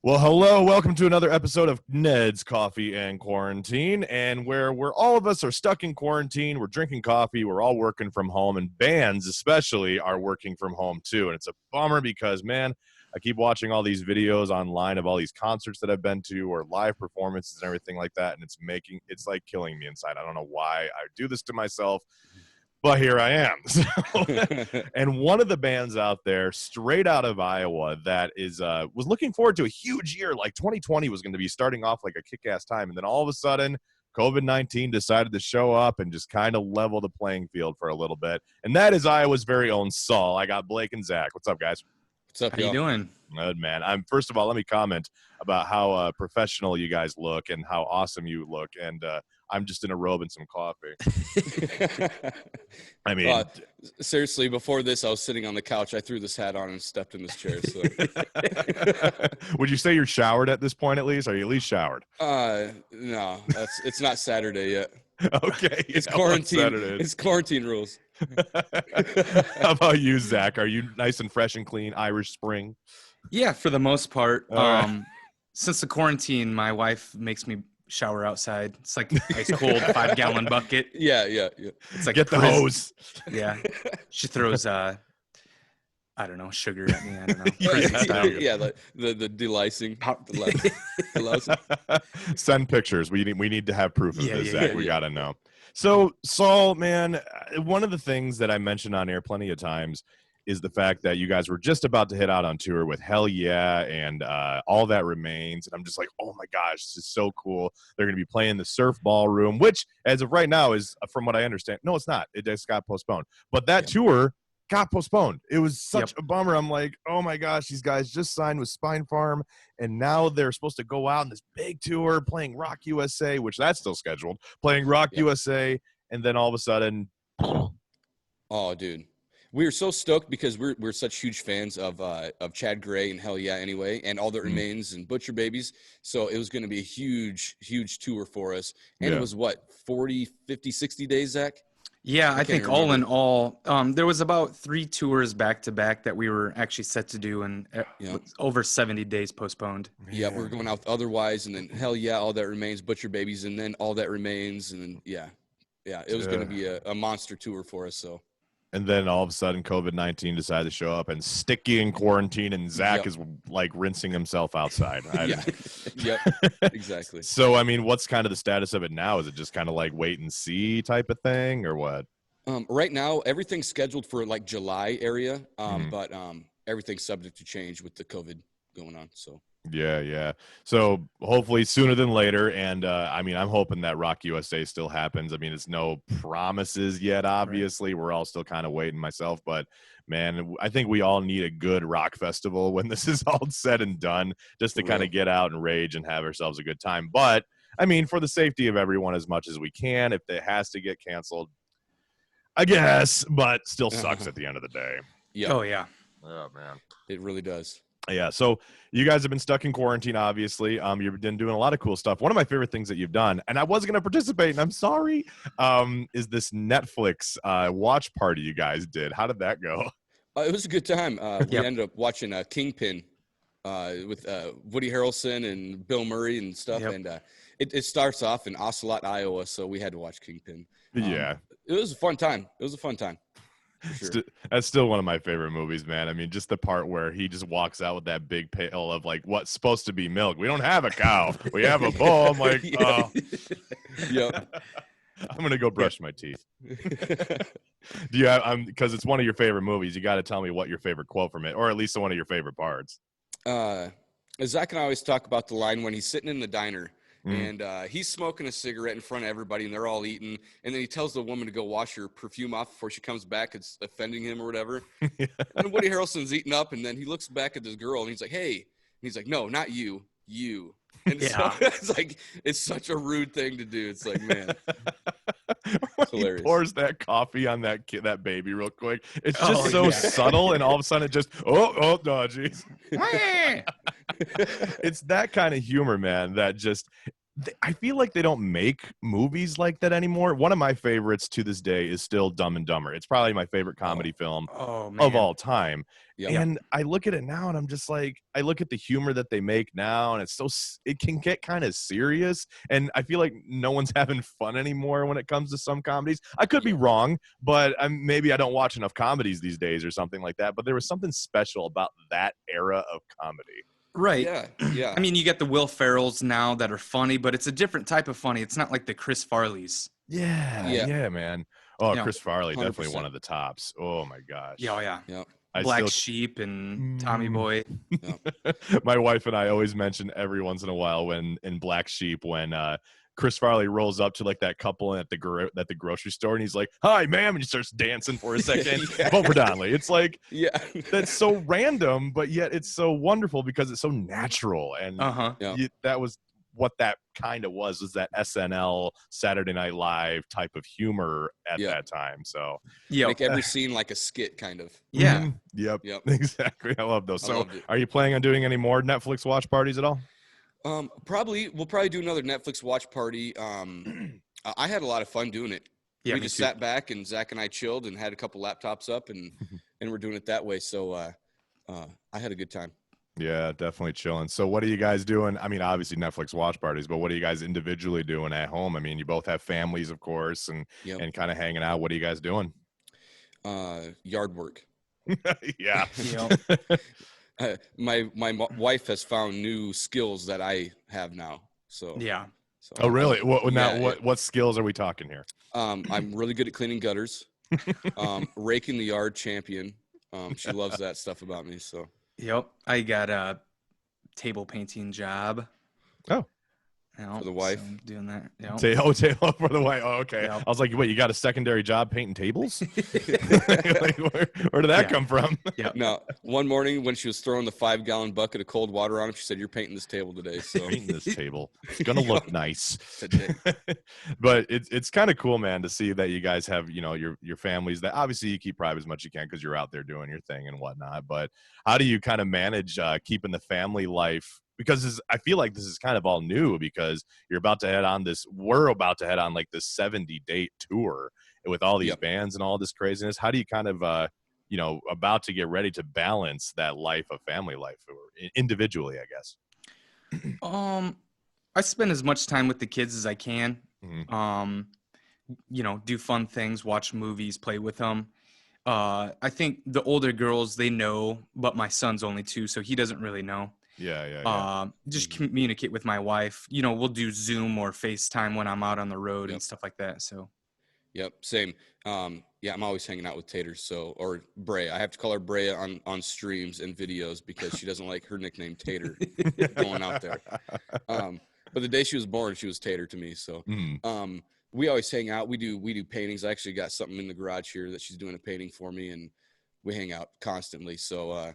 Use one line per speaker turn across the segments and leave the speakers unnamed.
Well, hello. Welcome to another episode of Ned's Coffee and Quarantine, and where all of us are stuck in quarantine. We're drinking coffee. We're all working from home, and bands especially are working from home too. And it's a bummer because, man, I keep watching all these videos online of all these concerts that I've been to or live performances and everything like that, and it's like killing me inside. I don't know why I do this to myself. But here I am. So, and one of the bands out there, straight out of Iowa, that was looking forward to a huge year. Like 2020 was going to be starting off like a kick-ass time, and then all of a sudden, COVID-19 decided to show up and just kind of level the playing field for a little bit. And that is Iowa's very own Saul. I got Blake and Zach. What's up, guys?
What's up,
How you doing?
Good, man. First of all, let me comment about how professional you guys look and how awesome you look. And I'm just in a robe and some coffee. I mean,
seriously, before this, I was sitting on the couch. I threw this hat on and stepped in this chair. So.
Would you say you're showered at this point at least? Are you at least showered?
No, it's not Saturday yet.
Okay.
It's quarantine. It's quarantine rules.
How about you, Zach? Are you nice and fresh and clean, Irish Spring?
Yeah, for the most part.
Right.
Since the quarantine, my wife makes me shower outside. It's like ice cold 5-gallon bucket.
Yeah.
It's like
get the hose.
Yeah, she throws I don't know, sugar at me. I don't know.
Yeah, the delicing. Delicing.
Send pictures. We need to have proof of this, Zach. We gotta know. So, Saul, man, one of the things that I mentioned on air plenty of times is the fact that you guys were just about to head out on tour with Hell Yeah and All That Remains. And I'm just like, oh my gosh, this is so cool. They're going to be playing the Surf Ballroom, which as of right now is, from what I understand, no, it's not. It just got postponed. But that tour got postponed. It was such a bummer. I'm like, oh my gosh, these guys just signed with Spine Farm, and now they're supposed to go out on this big tour playing Rock USA, which that's still scheduled, playing Rock USA, and then all of a sudden,
oh, dude. We were so stoked because we're such huge fans of Chad Gray and Hell Yeah anyway, and All That Remains and Butcher Babies. So it was going to be a huge, huge tour for us. And it was what, 40, 50, 60 days, Zach?
Yeah, I think all in all, there was about 3 tours back to back that we were actually set to do, and over 70 days postponed.
Yeah, we were going out otherwise, and then Hell Yeah, All That Remains, Butcher Babies, and then All That Remains, and then it was going to be a monster tour for us. So.
And then all of a sudden, COVID-19 decided to show up, and Sticky in quarantine, and Zach is like rinsing himself outside.
Yep, exactly.
So, I mean, what's kind of the status of it now? Is it just kind of like wait and see type of thing, or what?
Right now, everything's scheduled for like July area, but everything's subject to change with the COVID going on. So.
Yeah. So hopefully sooner than later. And I mean, I'm hoping that Rock USA still happens. I mean, it's no promises yet, obviously. Right. We're all still kind of waiting myself. But, man, I think we all need a good rock festival when this is all said and done, just to kind of get out and rage and have ourselves a good time. But, I mean, for the safety of everyone as much as we can, if it has to get canceled, I guess, but still sucks at the end of the day.
Yeah.
Oh, yeah.
Oh, man.
It really does.
Yeah, so you guys have been stuck in quarantine, obviously. You've been doing a lot of cool stuff. One of my favorite things that you've done, and I was going to participate, and I'm sorry, is this Netflix watch party you guys did. How did that go?
It was a good time. We ended up watching Kingpin with Woody Harrelson and Bill Murray and stuff, and it starts off in Ocelot, Iowa, so we had to watch Kingpin. It was a fun time. Sure.
That's still one of my favorite movies, man. I mean, just the part where he just walks out with that big pail of like what's supposed to be milk. We don't have a cow. We have a bull. I'm like, oh.
Yep.
I'm gonna go brush my teeth. Do you have? Because it's one of your favorite movies. You got to tell me what your favorite quote from it, or at least one of your favorite parts.
Zach and I always talk about the line when he's sitting in the diner. And he's smoking a cigarette in front of everybody, and they're all eating. And then he tells the woman to go wash her perfume off before she comes back. It's offending him or whatever. And Woody Harrelson's eating up, and then he looks back at this girl, and he's like, "Hey." And he's like, "No, not you. You." And so it's like it's such a rude thing to do. It's like, man. It's hilarious.
He pours that coffee on that baby real quick. It's just so subtle, and all of a sudden it just no, jeez. It's that kind of humor, man. That just I feel like they don't make movies like that anymore. One of my favorites to this day is still Dumb and Dumber. It's probably my favorite comedy film of all time.
Yep.
And I look at it now and I'm just like, I look at the humor that they make now and it can get kind of serious. And I feel like no one's having fun anymore when it comes to some comedies. I could be wrong, but maybe I don't watch enough comedies these days or something like that. But there was something special about that era of comedy.
Right.
Yeah.
I mean, you get the Will Ferrells now that are funny, but it's a different type of funny. It's not like the Chris Farleys.
Yeah, man. Oh,
Yeah.
Chris Farley,
100%.
definitely one of the tops. Oh my gosh.
Yeah.
Yeah.
Black Sheep and Tommy Boy.
My wife and I always mention every once in a while when in Black Sheep when Chris Farley rolls up to like that couple at the grocery store and he's like, "Hi, ma'am," and he starts dancing for a second. Bumper Donnelly. It's like, that's so random, but yet it's so wonderful because it's so natural. And that was what that kind of was that SNL Saturday Night Live type of humor at that time. So
make every scene like a skit, kind of.
Yeah.
Yep. Exactly. I love those. So are you planning on doing any more Netflix watch parties at all?
We'll probably do another Netflix watch party. I had a lot of fun doing it.
Yeah,
we just sat back and Zach and I chilled and had a couple laptops up and we're doing it that way. So I had a good time.
Yeah, definitely chilling. So what are you guys doing? I mean, obviously Netflix watch parties, but what are you guys individually doing at home? I mean, you both have families, of course, and kind of hanging out. What are you guys doing?
Yard work.
Yeah.
My wife has found new skills that I have now. So
oh, really? What skills are we talking here?
I'm really good at cleaning gutters. Raking the yard champion. She loves that stuff about me. So.
Yep, I got a table painting job.
Oh.
For the wife.
So doing that. Yep.
Table for the wife. Oh, okay.
Yep.
I was like, wait, you got a secondary job painting tables? Like, where did that come from?
Yeah.
No, one morning when she was throwing the 5-gallon bucket of cold water on him, she said, "You're painting this table today." So
painting this table. It's gonna look nice. But it's kind of cool, man, to see that you guys have, your families that obviously you keep private as much as you can because you're out there doing your thing and whatnot. But how do you kind of manage keeping the family life? Because I feel like this is kind of all new because we're about to head on like this 70-date tour with all these bands and all this craziness. How do you kind of, about to get ready to balance that life of family life or individually, I guess?
I spend as much time with the kids as I can. Do fun things, watch movies, play with them. I think the older girls, they know, but my son's only 2, so he doesn't really know. Just communicate with my wife. We'll do Zoom or FaceTime when I'm out on the road and stuff like that. So,
same. I'm always hanging out with Taters. Or Brea. I have to call her Brea on streams and videos because she doesn't like her nickname Tater going out there. But the day she was born, she was Tater to me. So, we always hang out. We do paintings. I actually got something in the garage here that she's doing a painting for me, and we hang out constantly. So,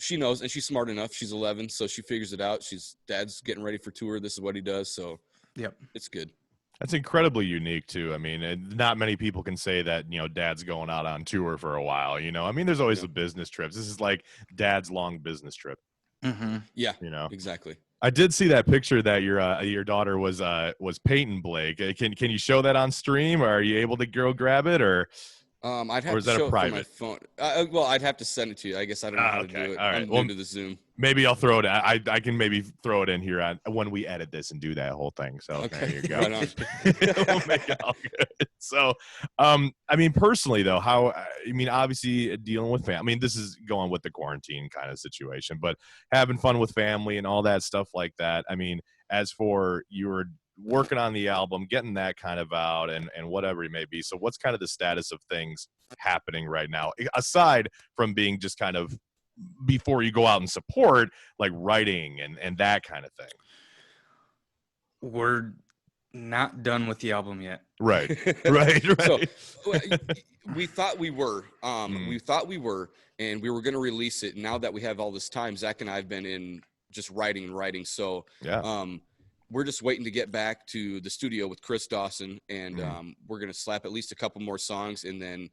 she knows, and she's smart enough. She's 11, so she figures it out. Dad's getting ready for tour. This is what he does. So, it's good.
That's incredibly unique too. I mean, not many people can say that, dad's going out on tour for a while, I mean, there's always the business trips. This is like dad's long business trip.
Yeah, exactly.
I did see that picture that your daughter was painting, Blake. Can you show that on stream, or are you able to go grab it, or?
I'd have to show it from my phone. Well, I'd have to send it to you. I guess I don't know how to do it. All right. I'm new to the Zoom.
Maybe I'll throw it. I can maybe throw it in here when we edit this and do that whole thing. So there you go. We'll make it all good. So, I mean, personally though, obviously dealing with family. I mean, this is going with the quarantine kind of situation, but having fun with family and all that stuff like that. I mean, as for your working on the album, getting that kind of out and whatever it may be. So what's kind of the status of things happening right now, aside from being just kind of before you go out and support, like writing and that kind of thing?
We're not done with the album yet.
Right.
So we thought we were, and we were going to release it. Now that we have all this time, Zach and I have been in just writing. So, we're just waiting to get back to the studio with Chris Dawson, and we're going to slap at least a couple more songs, and then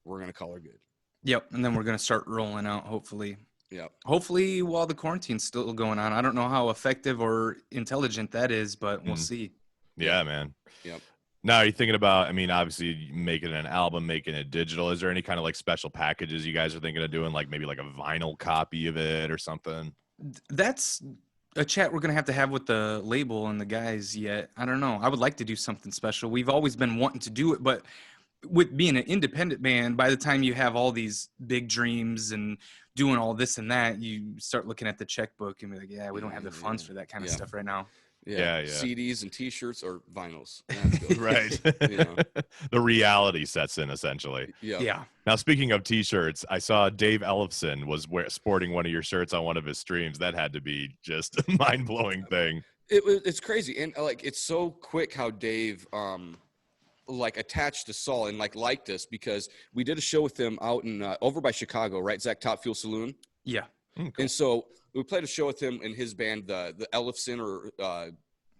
we're going to call her good.
Yep, and then we're going to start rolling out, hopefully.
Yeah.
Hopefully, while the quarantine's still going on, I don't know how effective or intelligent that is, but we'll see.
Yeah, man.
Yep.
Now, are you thinking about, I mean, obviously making an album, making it digital? Is there any kind of like special packages you guys are thinking of doing, like maybe like a vinyl copy of it or something?
That's a chat we're going to have with the label and the guys yet. I don't know. I would like to do something special. We've always been wanting to do it, but with being an independent band, by the time you have all these big dreams and doing all this and that, you start looking at the checkbook and be like, yeah, we don't have the funds for that kind of stuff right now.
Yeah.
CDs and T-shirts or vinyls. That's good.
Right. The reality sets in essentially.
Yeah.
Now, speaking of T-shirts, I saw Dave Ellefson was sporting one of your shirts on one of his streams. That had to be just a mind-blowing thing.
It's crazy, and like it's so quick how Dave like attached to Saul and like liked us, because we did a show with him out in over by Chicago, right? Zach Top Fuel Saloon.
Yeah.
Cool.
And so we played a show with him and his band, the Ellefson or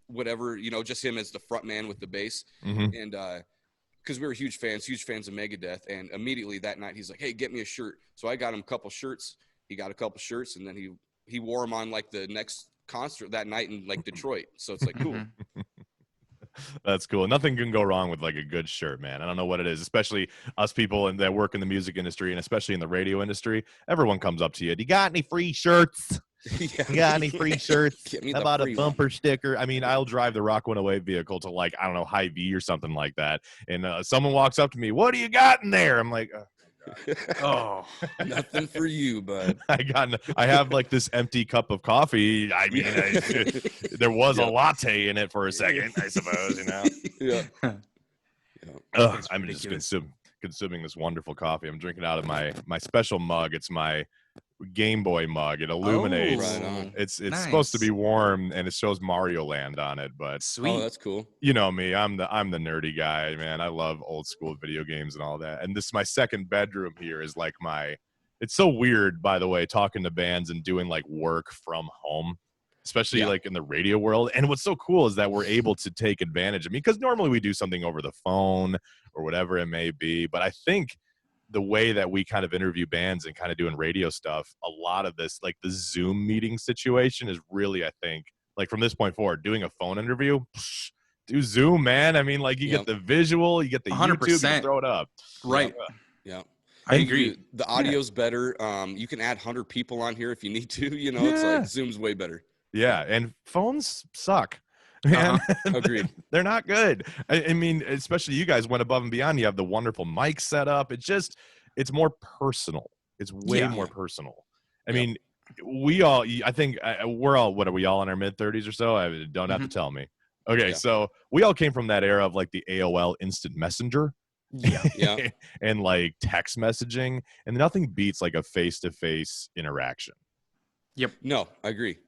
whatever, just him as the front man with the bass. And because we were huge fans of Megadeth. And immediately that night he's like, hey, get me a shirt. So I got him a couple shirts. He got a couple shirts, and then he wore them on like the next concert that night in like Detroit. So it's like, cool.
That's cool. Nothing can go wrong with like a good shirt, man. I don't know what it is, especially us people that work in the music industry and especially in the radio industry. Everyone comes up to you. Do you got any free shirts? You got any free shirts? How about a bumper sticker? I mean, I'll drive the Rock 108 vehicle to like, I don't know, Hy-Vee or something like that. And someone walks up to me, what do you got in there? I'm like,
oh,
nothing for you, bud.
I have like this empty cup of coffee. I mean, there was a latte in it for a second, I suppose, I'm just consuming this wonderful coffee. I'm drinking out of my special mug. It's my Game Boy mug. It illuminates.
Right on.
It's nice. Supposed to be warm, and it shows Mario Land on it. But
sweet.
Oh, that's cool.
You know me. I'm the nerdy guy, man. I love old school video games and all that. And this my second bedroom here is like it's so weird, by the way, talking to bands and doing like work from home, especially like in the radio world. And what's so cool is that we're able to take advantage of me, because normally we do something over the phone or whatever it may be. But I think the way that we kind of interview bands and kind of doing radio stuff, a lot of this, like the Zoom meeting situation is really, I think, like from this point forward, doing a phone interview, do Zoom, man. I mean, like you get the visual, you get the 100%. YouTube, you throw it up.
Right.
Yeah.
I agree.
The audio's better. You can add 100 people on here if you need to, it's like Zoom's way better.
Yeah. And phones suck. Man,
Agreed.
They're not good. I mean, especially you guys went above and beyond. You have the wonderful mic set up. It's more personal. It's way more personal. I mean, I think we're all, what are we all in our mid 30s or so? I don't have to tell me. Okay. So we all came from that era of like the AOL instant messenger.
Yeah.
And like text messaging, and nothing beats like a face-to-face interaction.
Yep.
No, I agree.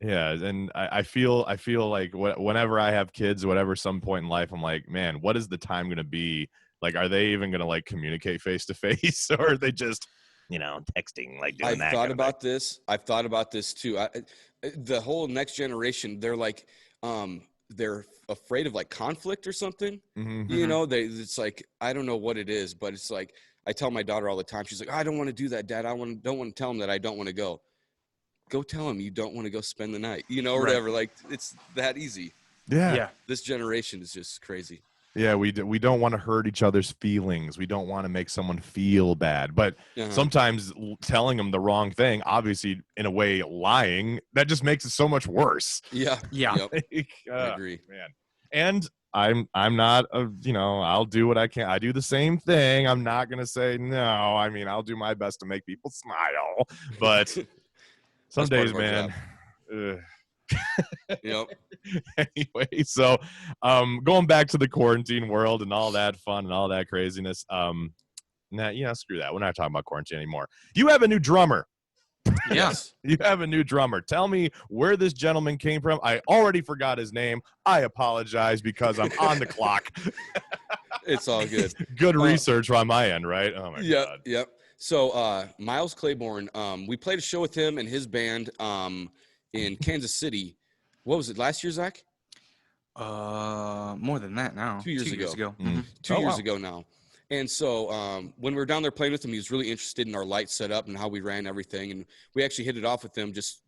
Yeah, and I feel like whenever I have kids, whatever, some point in life, I'm like, man, what is the time going to be? Like, are they even going to like communicate face to face, or are they just, texting, like doing that?
I've thought about this too. The whole next generation, they're like, they're afraid of like conflict or something. It's like, I don't know what it is, but it's like, I tell my daughter all the time. She's like, I don't want to do that, Dad. Don't want to tell him that I don't want to go. Go tell him you don't want to go spend the night, or whatever. Like, it's that easy.
Yeah.
This generation is just crazy.
Yeah, we don't want to hurt each other's feelings. We don't want to make someone feel bad. But sometimes telling them the wrong thing, obviously in a way lying, that just makes it so much worse.
Yeah.
Yep.
I agree,
man. And I'm not I'll do what I can. I do the same thing. I'm not gonna say no. I mean, I'll do my best to make people smile, but. Some days, man.
Yep.
Anyway, so going back to the quarantine world and all that fun and all that craziness. Screw that. We're not talking about quarantine anymore. You have a new drummer.
Yes.
You have a new drummer. Tell me where this gentleman came from. I already forgot his name. I apologize because I'm on the clock.
It's all good.
Good research on my end, right? Oh my God.
Yep. So Miles Claiborne, we played a show with him and his band in Kansas City. What was it, last year, Zach?
More than that now.
2 years ago.
Mm-hmm.
2 years ago now. And so when we were down there playing with him, he was really interested in our light setup and how we ran everything. And we actually hit it off with him, just,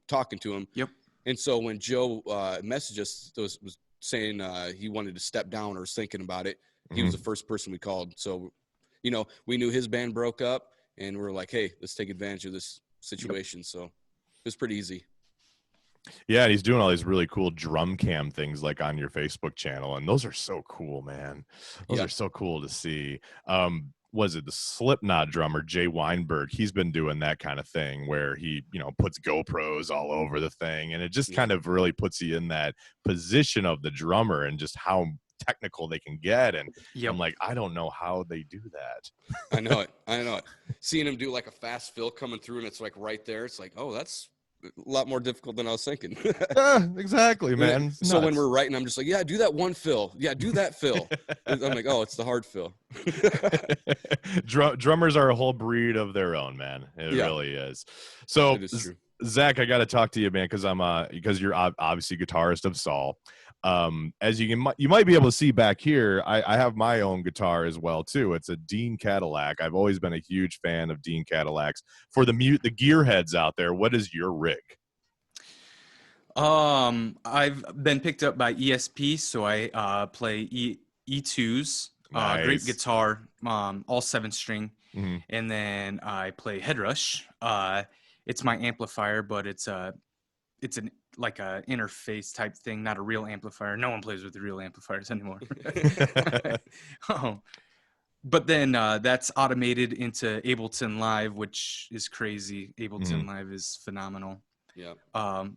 talking to him.
Yep.
And so when Joe messaged us, was saying he wanted to step down or was thinking about it, he was the first person we called. So, we knew his band broke up, and we were like, hey, let's take advantage of this situation. Yep. So it was pretty easy.
Yeah, and he's doing all these really cool drum cam things like on your Facebook channel, and those are so cool, man. Those are so cool to see. Was it the Slipknot drummer Jay Weinberg? He's been doing that kind of thing where he, puts GoPros all over the thing, and it just kind of really puts you in that position of the drummer and just how technical they can get. And I'm like, I don't know how they do that.
I know it. Seeing him do like a fast fill coming through, and it's like right there. It's like, oh, that's a lot more difficult than I was thinking.
Exactly, man.
So when we're writing, I'm just like, yeah, do that one fill. Yeah, do that fill. I'm like, oh, it's the hard fill.
Drummers are a whole breed of their own, man. It really is. So, Zach, I got to talk to you, man, because you're obviously guitarist of Saul. As you might be able to see back here, I have my own guitar as well too. It's a Dean Cadillac. I've always been a huge fan of Dean Cadillacs. For the gearheads out there, what is your rig?
I've been picked up by ESP, so I play E2s. Nice. Great guitar, all 7-string, and then I play Headrush. It's my amplifier, but it's like a interface type thing, not a real amplifier. No one plays with the real amplifiers anymore. But then that's automated into Ableton Live, which is crazy. Ableton Live is phenomenal.
Yeah.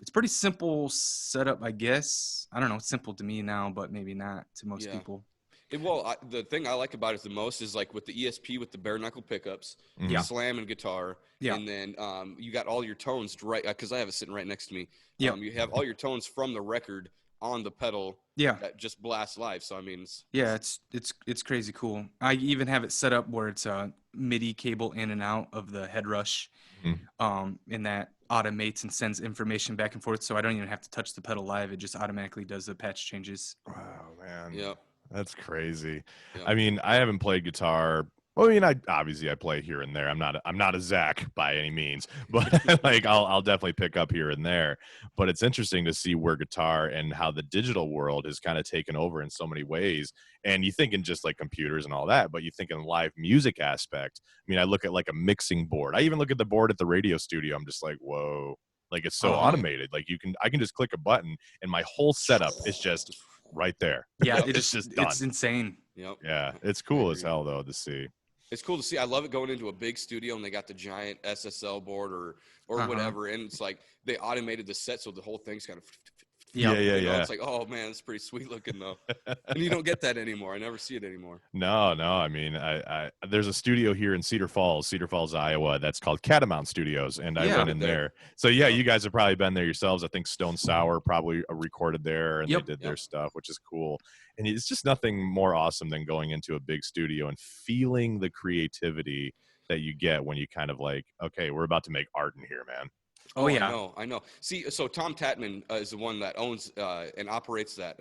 It's pretty simple setup, I guess. I don't know. It's simple to me now, but maybe not to most people.
The thing I like about it the most is like with the ESP with the bare knuckle pickups, slam and guitar, and then you got all your tones right, because I have it sitting right next to me. You have all your tones from the record on the pedal. That just blasts live. So I mean,
it's crazy cool. I even have it set up where it's a MIDI cable in and out of the Headrush, and that automates and sends information back and forth. So I don't even have to touch the pedal live. It just automatically does the patch changes.
Wow, man.
Yeah.
That's crazy.
Yeah.
I mean, I haven't played guitar. Well, I mean, I play here and there. I'm not a Zach by any means, but like I'll definitely pick up here and there. But it's interesting to see where guitar and how the digital world has kind of taken over in so many ways. And you think in just like computers and all that, but you think in live music aspect. I mean, I look at like a mixing board. I even look at the board at the radio studio. I'm just like, whoa, like it's so automated. Like I can just click a button and my whole setup is just right there.
Yeah, it's insane.
Yep.
Yeah, it's cool as hell though to see.
It's cool to see. I love it going into a big studio and they got the giant SSL board or whatever, and it's like they automated the set so the whole thing's kind of
yeah.
It's like, oh man, it's pretty sweet looking though, and you don't get that anymore. I never see it anymore.
No. I mean, I there's a studio here in Cedar Falls, Iowa, that's called Catamount Studios, and I went in there. So you guys have probably been there yourselves. I think Stone Sour probably recorded there, and they did their stuff, which is cool. And it's just nothing more awesome than going into a big studio and feeling the creativity that you get when you kind of like, okay, we're about to make art in here, man.
Oh yeah, I know. See, so Tom Tatman is the one that owns and operates that,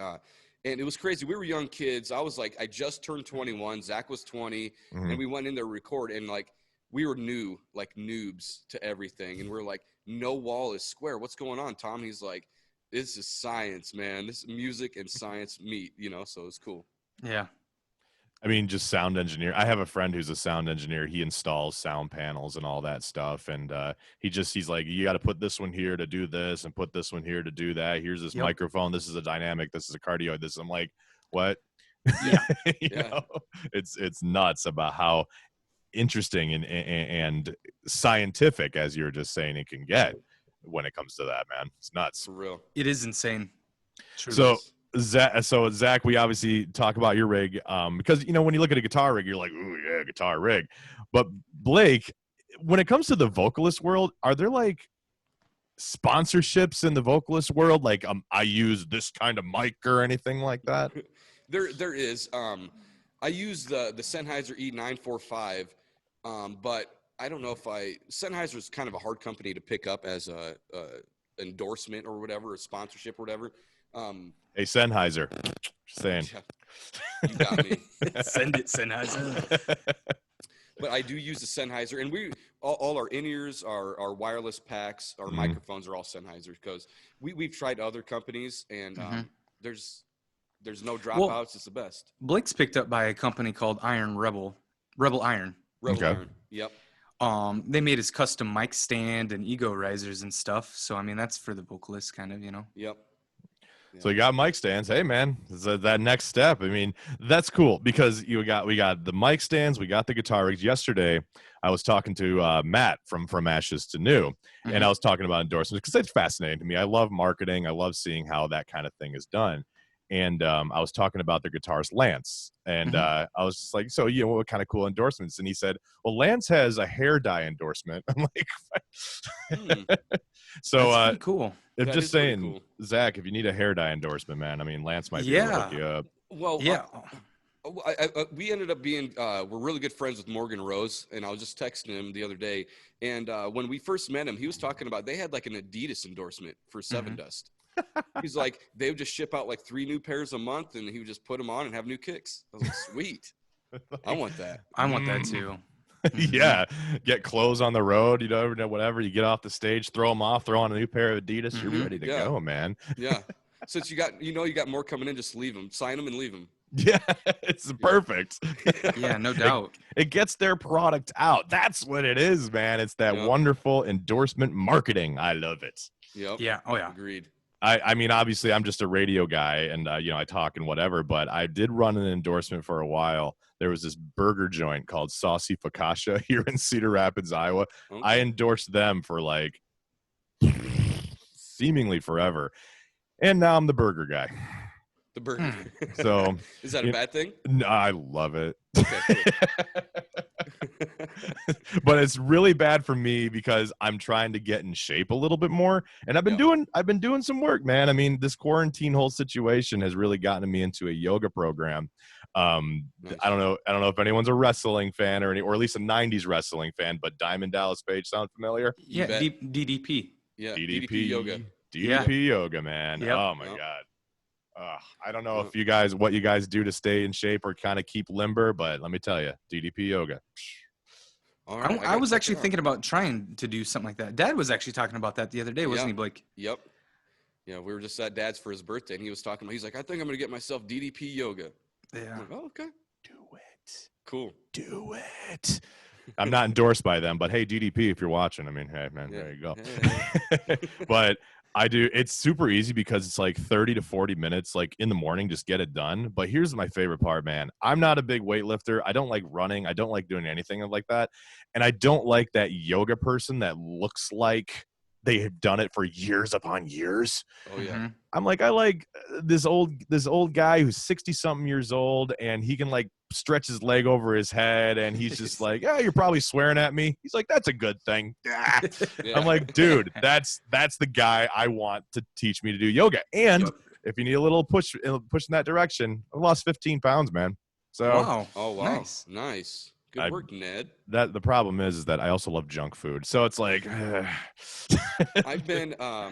and it was crazy. We were young kids. I was like, I just turned 21. Zach was 20, and we went in there to record, and like we were new, like noobs to everything, and we're like, no wall is square. What's going on, Tom? He's like, this is science, man. This music and science meet, so it's cool.
Yeah.
I mean, just sound engineer. I have a friend who's a sound engineer. He installs sound panels and all that stuff. And he's like, you got to put this one here to do this and put this one here to do that. Here's this microphone. This is a dynamic. This is a cardioid. This. I'm like, what?
Yeah.
you know, it's nuts about how interesting and scientific, as you were just saying, it can get when it comes to that, man. It's nuts.
For real.
It is insane.
True. Zach, we obviously talk about your rig because, when you look at a guitar rig, you're like, ooh, yeah, guitar rig. But Blake, when it comes to the vocalist world, are there like sponsorships in the vocalist world? Like I use this kind of mic or anything like that?
There is. I use the Sennheiser E945, but I don't know if Sennheiser is kind of a hard company to pick up as a endorsement or whatever, a sponsorship or whatever.
Hey, Sennheiser, just saying.
You got me.
Send it, Sennheiser.
But I do use the Sennheiser, and all our in-ears, our wireless packs, our microphones are all Sennheisers because we've tried other companies, and there's no dropouts. It's the best.
Blake's picked up by a company called Rebel Iron.
Rebel Iron. Yep.
They made his custom mic stand and ego risers and stuff. So I mean, that's for the vocalist, kind of,
Yep.
Yeah. So you got mic stands. Hey man, that next step. I mean, that's cool because we got the mic stands, we got the guitar rigs. Yesterday, I was talking to Matt from Ashes to New, and I was talking about endorsements because it's fascinating to me. I love marketing. I love seeing how that kind of thing is done. And I was talking about their guitarist Lance, and I was just like, so what kind of cool endorsements? And he said, well, Lance has a hair dye endorsement. I'm like, so
that's cool.
I'm just saying, cool. Zach, if you need a hair dye endorsement, man, I mean, Lance might be able to hook you up.
Well, we ended up being we're really good friends with Morgan Rose, and I was just texting him the other day, and when we first met him, he was talking about they had like an Adidas endorsement for Seven Dust. He's like, they would just ship out like 3 new pairs a month, and he would just put them on and have new kicks. I was like, sweet. I want that.
I want that too.
Yeah, get clothes on the road, whatever. You get off the stage, throw them off, throw on a new pair of Adidas. You're ready to go, man.
Yeah. Since you got more coming in, just leave them, sign them, and leave them.
Yeah, it's perfect.
Yeah, no doubt.
It gets their product out. That's what it is, man. It's that wonderful endorsement marketing. I love it.
Yep.
Yeah. Oh yeah.
Agreed.
I mean, obviously, I'm just a radio guy, and I talk and whatever. But I did run an endorsement for a while. There was this burger joint called Saucy Focaccia here in Cedar Rapids, Iowa. Okay. I endorsed them for like seemingly forever, and now I'm the burger guy.
The burger.
So
is that a bad thing?
No, I love it.
Okay,
cool. But it's really bad for me because I'm trying to get in shape a little bit more, and I've been doing some work, man. I mean, this quarantine whole situation has really gotten me into a yoga program. Nice. I don't know if anyone's a wrestling fan or at least a 90s wrestling fan, but Diamond Dallas Page sound familiar?
Yeah, DDP.
Yeah, DDP yoga.
DDP yoga, man. Yep. Oh my God. I don't know if what you guys do to stay in shape or kind of keep limber, but let me tell you, DDP yoga.
All right, I was actually thinking about trying to do something like that. Dad was actually talking about that the other day, wasn't he, Blake?
Yep. Yeah, we were just at Dad's for his birthday, and he was talking about. He's like, I think I'm gonna get myself DDP yoga.
Yeah.
Like, oh, okay.
Do it.
Cool.
Do it. I'm not endorsed by them, but hey, DDP, if you're watching, I mean, hey, man, there you go. Hey. But I do. It's super easy because it's like 30 to 40 minutes, like in the morning, just get it done. But here's my favorite part, man. I'm not a big weightlifter. I don't like running. I don't like doing anything like that. And I don't like that yoga person that looks like they have done it for years upon years.
Oh yeah.
I'm like, I like this old guy who's 60 something years old, and he can like stretch his leg over his head, and he's just like, yeah, you're probably swearing at me. He's like, that's a good thing. Yeah. I'm like, dude, that's the guy I want to teach me to do yoga. And if you need a little push in that direction, I lost 15 pounds, man. So
wow.
Oh wow. Nice. Good work, Ned.
The problem is that I also love junk food. So it's like
I've been I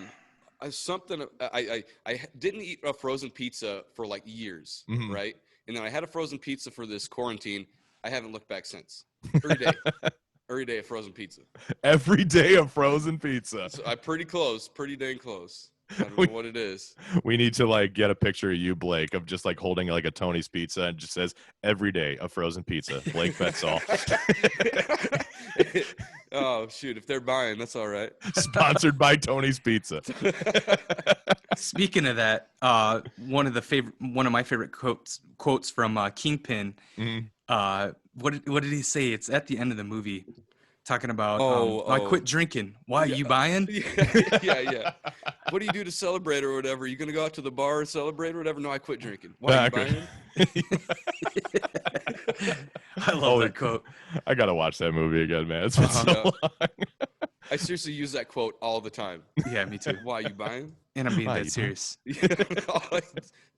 didn't eat a frozen pizza for like years, right? And then I had a frozen pizza for this quarantine. I haven't looked back since. Every day of frozen pizza.
Every day of frozen pizza.
So I'm pretty dang close. I don't know what it is.
We need to like get a picture of you, Blake, of just like holding like a Tony's pizza and just says every day a frozen pizza. Blake Fetzall.
Oh shoot! If they're buying, that's all right.
Sponsored by Tony's Pizza.
Speaking of that, one of my favorite quotes from Kingpin. What did he say? It's at the end of the movie. Talking about, I quit drinking. Why, you buying?
Yeah. What do you do to celebrate or whatever? You going to go out to the bar and celebrate or whatever? No, I quit drinking. Why, you buying?
I love that quote.
I got to watch that movie again, man. It's been so long.
I seriously use that quote all the time.
Yeah, me too.
Why, you buying?
And I'm being dead serious.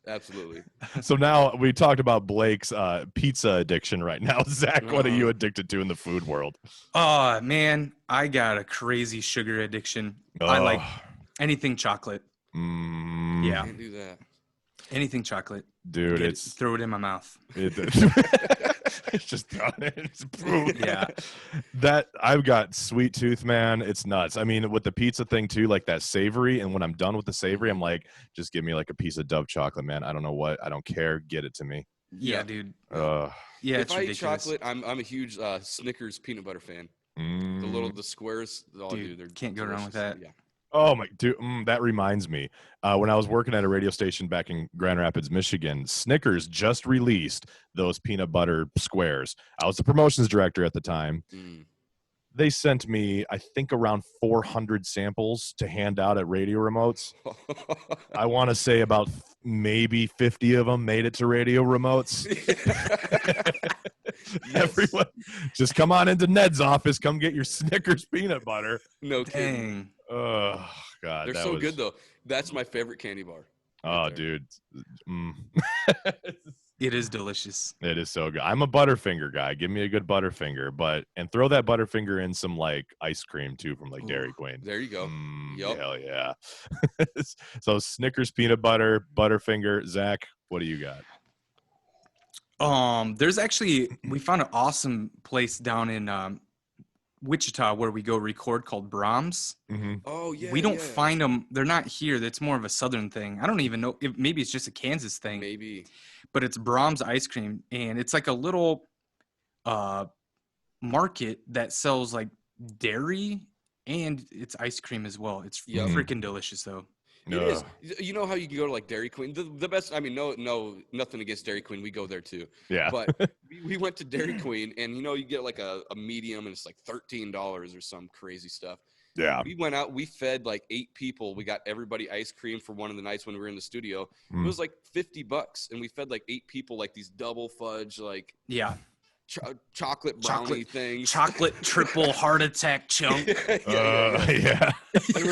Absolutely.
So now we talked about Blake's pizza addiction right now. Zach, what are you addicted to in the food world?
Oh, man, I got a crazy sugar addiction. I like anything chocolate.
Yeah. Can't do that.
Anything chocolate.
Dude.
Throw it in my mouth.
It's just done. It's
Yeah.
That I've got sweet tooth, man. It's nuts. I mean, with the pizza thing too, like that savory. And when I'm done with the savory, I'm like, just give me like a piece of Dove chocolate, man. I don't know what. I don't care. Get it to me.
Yeah, dude.
Yeah,
it's
if I
ridiculous.
eat chocolate, I'm a huge Snickers peanut butter fan. The squares. Oh, dude, they're
can't go wrong with
delicious.
that.
Yeah.
Oh my dude, that reminds me. When I was working at a radio station back in Grand Rapids, Michigan, Snickers just released those peanut butter squares. I was the promotions director at the time. They sent me, I think, around 400 samples to hand out at radio remotes. I want to say about maybe 50 of them made it to radio remotes. Everyone, just come on into Ned's office. Come get your Snickers peanut butter.
No kidding.
Dang.
Oh, God.
They're so good, though. That's my favorite candy bar.
Oh, dude.
It is delicious.
It is so good. I'm a Butterfinger guy. Give me a good Butterfinger, and throw that Butterfinger in some like ice cream too from like Dairy Queen.
There you go. Yep.
Hell yeah. So Snickers peanut butter, Butterfinger. Zach, what do you got?
There's actually, we found an awesome place down in Wichita where we go record called Brahms.
Oh yeah.
We don't find them. They're not here. That's more of a Southern thing. I don't even know if maybe it's just a Kansas thing.
Maybe.
But it's Brahms ice cream, and it's like a little market that sells like dairy and it's ice cream as well. It's freaking delicious though.
It is. You know how you can go to like Dairy Queen? The best. I mean, no, nothing against Dairy Queen. We go there too.
Yeah.
But we went to Dairy Queen, and you get like a medium, and it's like $13 or some crazy stuff.
Yeah.
We went out. We fed like 8 people. We got everybody ice cream for one of the nights when we were in the studio. It was like $50, and we fed like 8 people like these double fudge chocolate brownie things.
Chocolate triple heart attack chunk.
Yeah.
And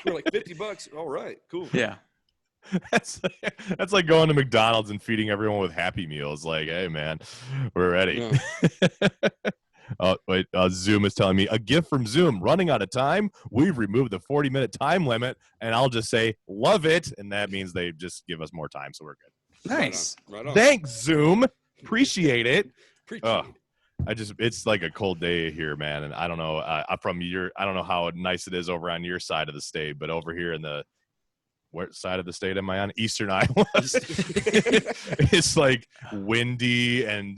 we're like $50. All right, cool.
Yeah.
That's like going to McDonald's and feeding everyone with Happy Meals. Like, hey man, we're ready.
Yeah.
Oh wait, Zoom is telling me a gift from Zoom running out of time. We've removed the 40-minute time limit, and I'll just say love it, and that means they just give us more time, so we're good.
Nice.
Right on.
Thanks, Zoom. Appreciate it.
Appreciate it.
It's like a cold day here, man, and I don't know. I don't know how nice it is over on your side of the state, but over here in the what side of the state am I on? Eastern Iowa. It's like windy and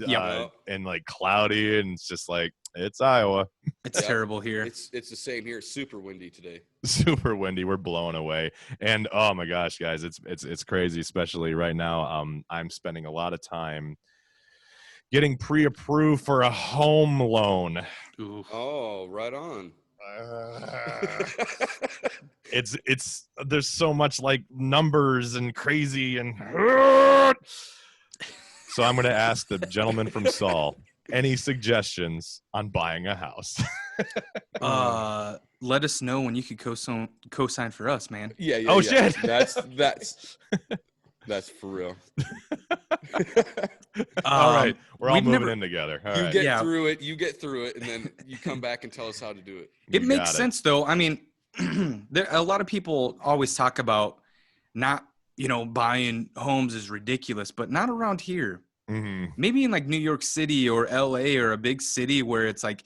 like cloudy, and it's just like it's Iowa.
It's terrible here.
It's the same here. Super windy today.
Super windy. We're blowing away, and oh my gosh, guys, it's crazy, especially right now. I'm spending a lot of time getting pre-approved for a home loan.
Ooh.
Oh, right on.
It's there's so much like numbers and crazy and so I'm going to ask the gentleman from Saul any suggestions on buying a house.
Let us know when you could co-sign for us, man.
Yeah.
Oh shit.
That's for real.
All right, we're all moving in together. All right.
You get through it, and then you come back and tell us how to do it.
It makes sense, though. I mean, a lot of people always talk about not, buying homes is ridiculous, but not around here.
Mm-hmm.
Maybe in like New York City or LA or a big city where it's like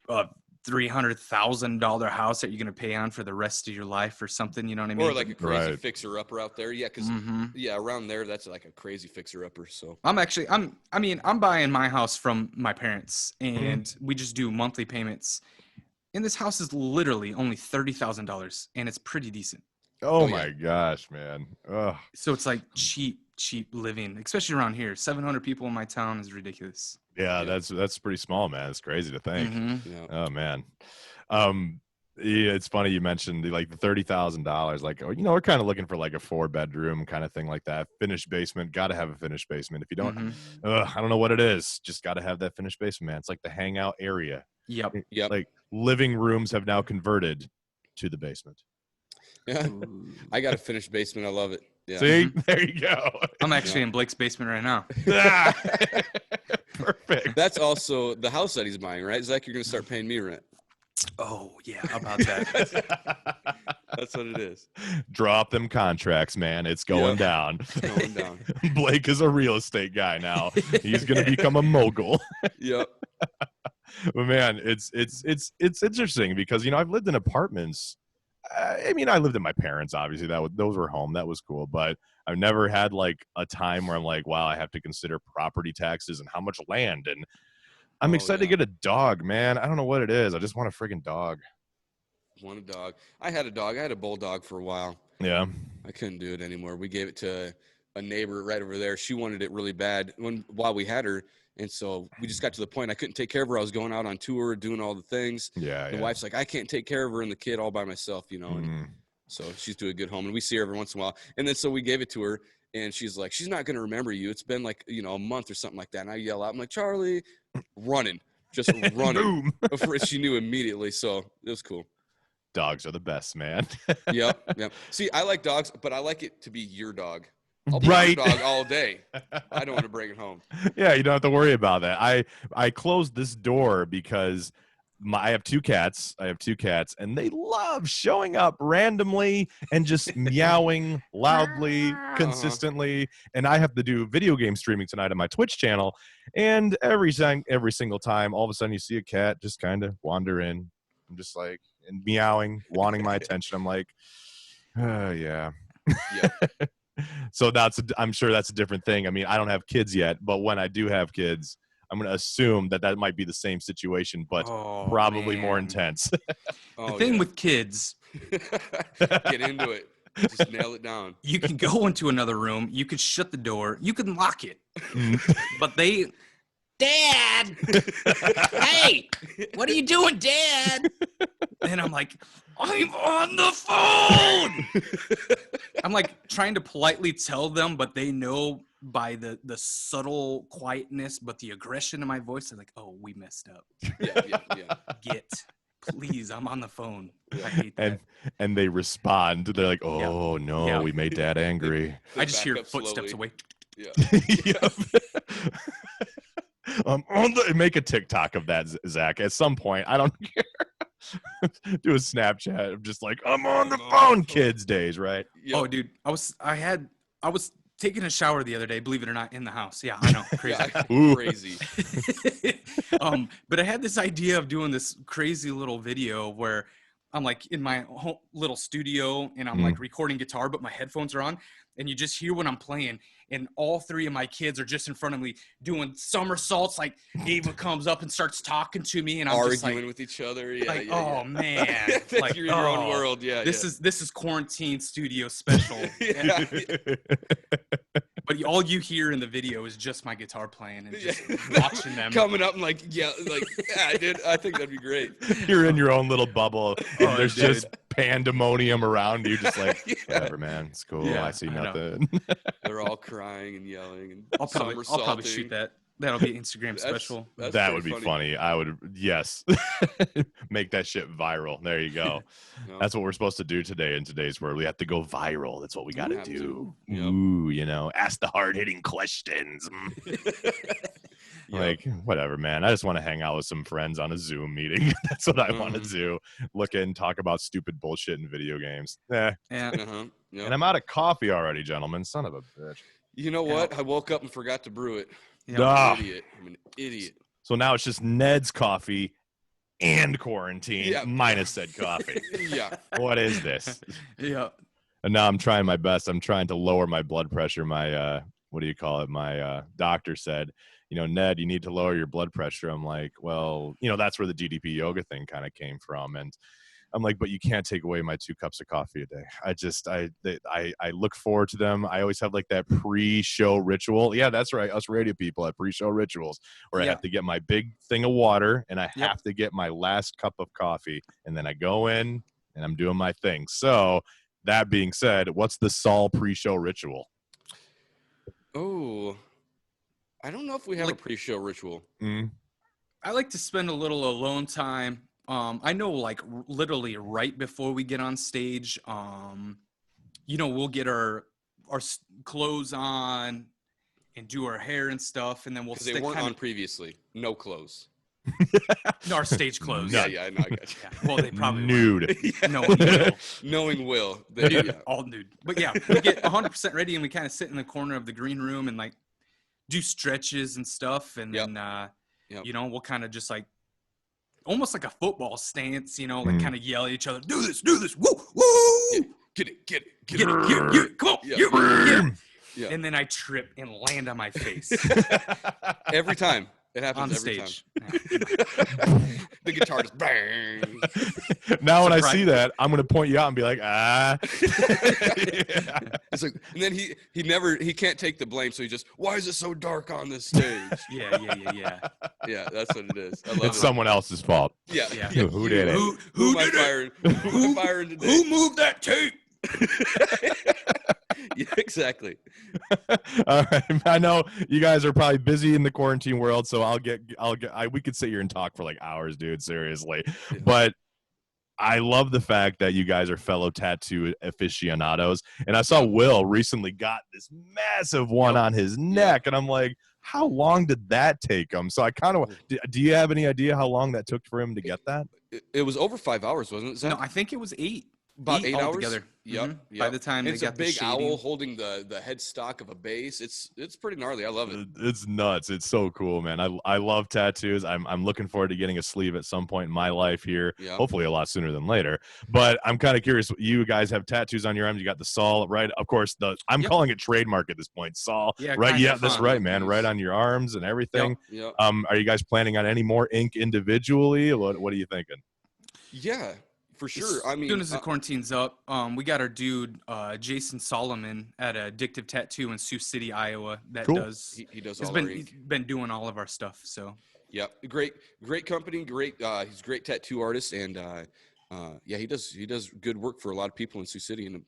a $300,000 house that you're going to pay on for the rest of your life or something. You know what I mean?
Or like a crazy fixer-upper out there. Yeah, because around there, that's like a crazy fixer-upper. So
I'm buying my house from my parents, and we just do monthly payments. And this house is literally only $30,000, and it's pretty decent.
Oh my gosh, man. Ugh.
So it's like cheap living, especially around here. 700 people in my town is ridiculous.
Yeah, that's pretty small, man. It's crazy to think.
Mm-hmm.
yeah.
Oh man. Yeah, it's funny you mentioned the $30,000. Like, we're kind of looking for like a 4-bedroom kind of thing like that. Finished basement. Got to have a finished basement. If you don't, I don't know what it is. Just got to have that finished basement, man. It's like the hangout area.
Yep.
Like living rooms have now converted to the basement.
Yeah. I got a finished basement. I love it. Yeah.
See, there you go.
I'm actually in Blake's basement right now.
Perfect.
That's also the house that he's buying, right? Zach, you're going to start paying me rent.
Oh, yeah. How about that?
That's what it is.
Drop them contracts, man. It's going down.
Going down.
Blake is a real estate guy now. He's going to become a mogul.
Yep.
But man, it's interesting because, you know, I've lived in apartments. I mean, I lived in my parents, obviously. Those were home. That was cool. But I've never had like a time where I'm like, wow, I have to consider property taxes and how much land. And I'm excited to get a dog, man. I don't know what it is. I just want a friggin' dog.
Want a dog. I had a dog. I had a bulldog for a while.
Yeah.
I couldn't do it anymore. We gave it to a neighbor right over there. She wanted it really bad while we had her. And so we just got to the point I couldn't take care of her. I was going out on tour, doing all the things.
Yeah.
The wife's like, I can't take care of her and the kid all by myself, you know. And so she's doing a good home. And we see her every once in a while. And then so we gave it to her. And she's like, she's not going to remember you. It's been like, you know, a month or something like that. And I yell out, I'm like, Charlie, running. Just running. Before she knew immediately. So it was cool.
Dogs are the best, man.
Yep. See, I like dogs, but I like it to be your dog. I'll be
right.
your dog all day. I don't want to bring it home.
Yeah, you don't have to worry about that. I closed this door because I have two cats. And they love showing up randomly and just meowing loudly, consistently. And I have to do video game streaming tonight on my Twitch channel. And every single time, all of a sudden, you see a cat just kind of wander in. I'm just like, and meowing, wanting my attention. I'm like, yeah. So I'm sure that's a different thing. I mean, I don't have kids yet, but when I do have kids, I'm going to assume that might be the same situation, but probably more intense.
The thing with kids.
Get into it. Just nail it down.
You can go into another room. You can shut the door. You can lock it. But Dad! Hey! What are you doing, Dad? And I'm like, I'm on the phone! I'm like trying to politely tell them, but they know by the subtle quietness, but the aggression in my voice, they're like, oh, we messed up. Yeah. Please, I'm on the phone. I hate that.
And they respond. They're like, oh, no, we made Dad angry.
I just hear footsteps away.
Yeah.
Make a TikTok of that, Zach. At some point, I don't care. Do a Snapchat of just like, I'm on the phone, kids days, right?
Yep. Oh, dude, I was taking a shower the other day, believe it or not, in the house. Yeah, I know, crazy. Crazy. But I had this idea of doing this crazy little video where I'm like in my home little studio and I'm like recording guitar, but my headphones are on, and you just hear what I'm playing. And all three of my kids are just in front of me doing somersaults. Like Ava comes up and starts talking to me, and I'm
arguing
just like,
with each other.
Oh man, like
you're in your own world. Yeah,
this is quarantine studio special. But all you hear in the video is just my guitar playing and just watching them
coming up and like, yeah, dude, I think that'd be great.
You're in your own little bubble, and there's just pandemonium around you, just like, whatever, man, it's cool. I see nothing.
They're all crying and yelling and
I'll probably shoot that. That'll be Instagram special.
That would be funny. I would, yes. Make that shit viral. There you go. That's what we're supposed to do today in today's world. We have to go viral. That's what we got to do. Yep. Ooh, you know, ask the hard-hitting questions. Like, whatever, man. I just want to hang out with some friends on a Zoom meeting. That's what I want to do. Look and talk about stupid bullshit in video games. And I'm out of coffee already, gentlemen. Son of a bitch.
You know what? I woke up and forgot to brew it.
I'm
an idiot.
So now it's just Ned's coffee and quarantine minus said coffee. What is this? And now I'm trying my best. I'm trying to lower my blood pressure. My what do you call it? My doctor said, you know, Ned, you need to lower your blood pressure. I'm like, well, you know, that's where the DDP yoga thing kind of came from. And I'm like, but you can't take away my 2 cups of coffee a day. I look forward to them. I always have like that pre-show ritual. Yeah, that's right. Us radio people have pre-show rituals where I have to get my big thing of water and I have to get my last cup of coffee. And then I go in and I'm doing my thing. So that being said, what's the Saul pre-show ritual?
Oh, I don't know if we have a pre-show ritual.
I like to spend a little alone time. I know, like, literally right before we get on stage, you know, we'll get our clothes on and do our hair and stuff, and then we'll stick
they weren't on previously. No clothes.
No, our stage clothes.
Yeah, I know. I got you.
Yeah. Well, they probably
nude.
Yeah. Knowing Will,
all nude. But yeah, we get 100% ready, and we kind of sit in the corner of the green room and like do stretches and stuff, and then you know, we'll kind of just like almost like a football stance, you know, like kind of yell at each other, do this, woo, woo,
get it,
come on, yeah. And then I trip and land on my face.
Every time. It happens
on
every
stage.
Time. The guitar just bang.
Now when I see that, I'm gonna point you out and be like, yeah.
It's like, and then he can't take the blame, so he just, why is it so dark on this stage?
Yeah.
Yeah, that's what it is. I love
It's someone else's fault.
Yeah.
Who did it?
Who did it? Who firing today?
Who moved that tape?
Yeah, exactly.
All right. I know you guys are probably busy in the quarantine world, so we could sit here and talk for like hours, dude, seriously. Yeah. But I love the fact that you guys are fellow tattoo aficionados. And I saw Will recently got this massive one on his neck, and I'm like, how long did that take him? So I kind of, do you have any idea how long that took for him to get that?
It was over 5 hours, wasn't it, Zach?
No, I think it was 8.
About 8 hours
together.
Yep.
By the time
it's
they got
a big
the shading.
owl holding the headstock of a bass. It's pretty gnarly. I love it.
It's nuts. It's so cool, man. I love tattoos. I'm looking forward to getting a sleeve at some point in my life here. Yep. Hopefully a lot sooner than later. But I'm kind of curious. You guys have tattoos on your arms. You got the Saul, right? Of course, I'm calling it trademark at this point. Saul, right? Yeah, that's right, man. Right on your arms and everything.
Yep.
Are you guys planning on any more ink individually? What are you thinking?
Yeah. For sure. I mean,
as soon as the quarantine's up, we got our dude Jason Solomon at Addictive Tattoo in Sioux City, Iowa. That does
he does all our ink.
He's been doing all of our stuff. So
yeah, great company. Great. He's a great tattoo artist, and he does good work for a lot of people in Sioux City, and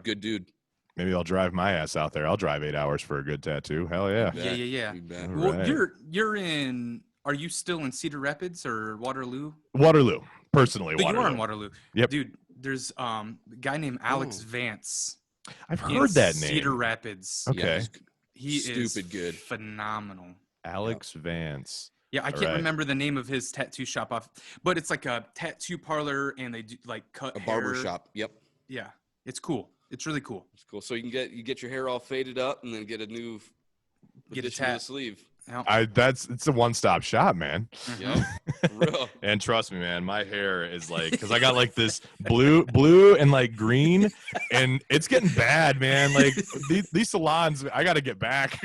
good dude.
Maybe I'll drive my ass out there. I'll drive 8 hours for a good tattoo. Hell yeah.
Yeah. Well, right. You're in. Are you still in Cedar Rapids or Waterloo?
Waterloo. Personally,
but you are in Waterloo.
Yep.
Dude, there's a guy named Alex Vance.
I've heard that name.
Cedar Rapids.
Okay.
Yeah,
he is
good.
Phenomenal.
Alex Vance.
Yeah, I can't remember the name of his tattoo shop but it's like a tattoo parlor, and they do like cut
a
hair.
barber shop. Yep.
Yeah, it's cool. It's really cool.
It's cool. So you get your hair all faded up, and then get a new sleeve.
It's a one-stop shop, man.
Yeah. Real.
And trust me, man, my hair is like, because I got like this blue and like green, and it's getting bad, man. Like these salons, I got to get back.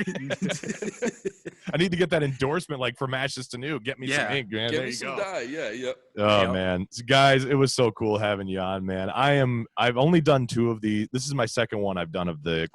I need to get that endorsement, like from Ashes to New. Get me some ink, man.
Get
there
me
you
some
go.
dye. Yeah.
Oh man, so guys, it was so cool having you on, man. I've only done 2 of these. This is my second one I've done of the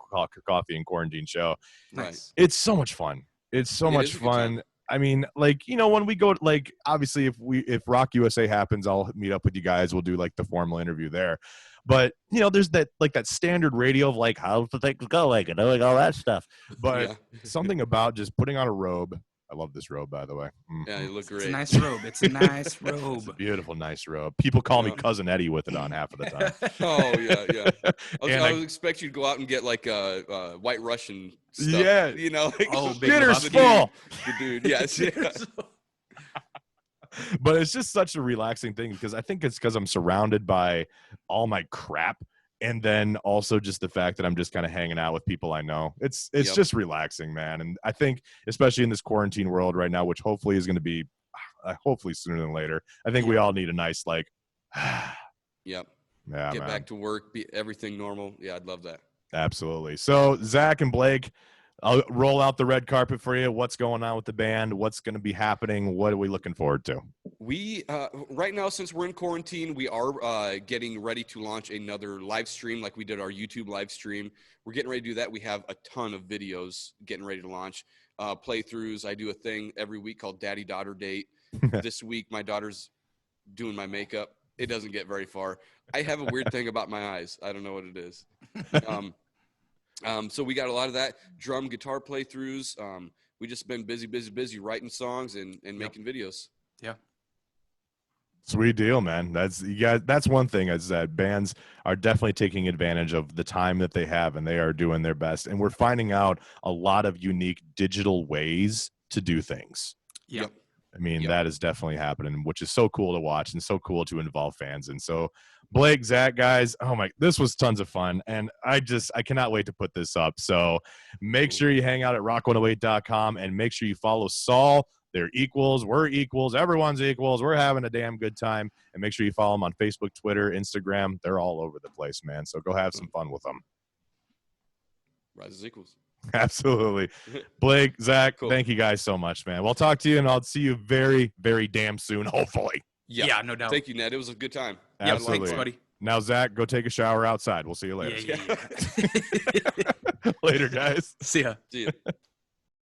Coffee and Quarantine show.
Nice.
It's so much fun. It's so much fun. I mean, like, you know, when we go, like, obviously if Rock USA happens, I'll meet up with you guys. We'll do like the formal interview there. But, you know, there's that standard radio of like, how's the thing going and doing all that stuff. But something about just putting on a robe. I love this robe, by the way.
Yeah, you look great.
It's a nice robe. It's a nice robe.
It's a beautiful, nice robe. People call me Cousin Eddie with it on half of the time.
Oh, yeah. I was expect you to go out and get like White Russian stuff.
Yeah.
You know, like,
bitter's full.
The dude, yes. Yeah.
But it's just such a relaxing thing, because I think it's because I'm surrounded by all my crap. And then also just the fact that I'm just kind of hanging out with people I know. It's just relaxing, man. And I think, especially in this quarantine world right now, which hopefully is going to be, hopefully sooner than later, I think we all need a nice, like,
Yep.
Yeah,
get back to work, be everything normal. Yeah, I'd love that.
Absolutely. So, Zach and Blake, I'll roll out the red carpet for you. What's going on with the band? What's going to be happening? What are we looking forward to?
We right now, since we're in quarantine, we are getting ready to launch another live stream, like we did our YouTube live stream. We're getting ready to do that. We have a ton of videos getting ready to launch, playthroughs. I do a thing every week called Daddy Daughter Date. This week, my daughter's doing my makeup. It doesn't get very far. I have a weird thing about my eyes. I don't know what it is. So we got a lot of that, drum, guitar playthroughs. We just been busy writing songs and making videos.
Yeah.
Sweet deal, man. That's one thing, is that bands are definitely taking advantage of the time that they have, and they are doing their best. And we're finding out a lot of unique digital ways to do things.
Yep.
I mean, that is definitely happening, which is so cool to watch and so cool to involve fans. And so Blake, Zach, guys, this was tons of fun. And I cannot wait to put this up. So make sure you hang out at rock108.com and make sure you follow Saul. They're equals. We're equals. Everyone's equals. We're having a damn good time. And make sure you follow them on Facebook, Twitter, Instagram. They're all over the place, man. So go have some fun with them.
Rise as equals.
Absolutely. Blake, Zach, thank you guys so much, man. We'll talk to you, and I'll see you very, very damn soon, hopefully.
Yeah, no doubt.
Thank you, Ned. It was a good time.
Absolutely.
Thanks, buddy.
Now, Zach, go take a shower outside. We'll see you later.
Yeah.
Later, guys.
See ya.
See ya.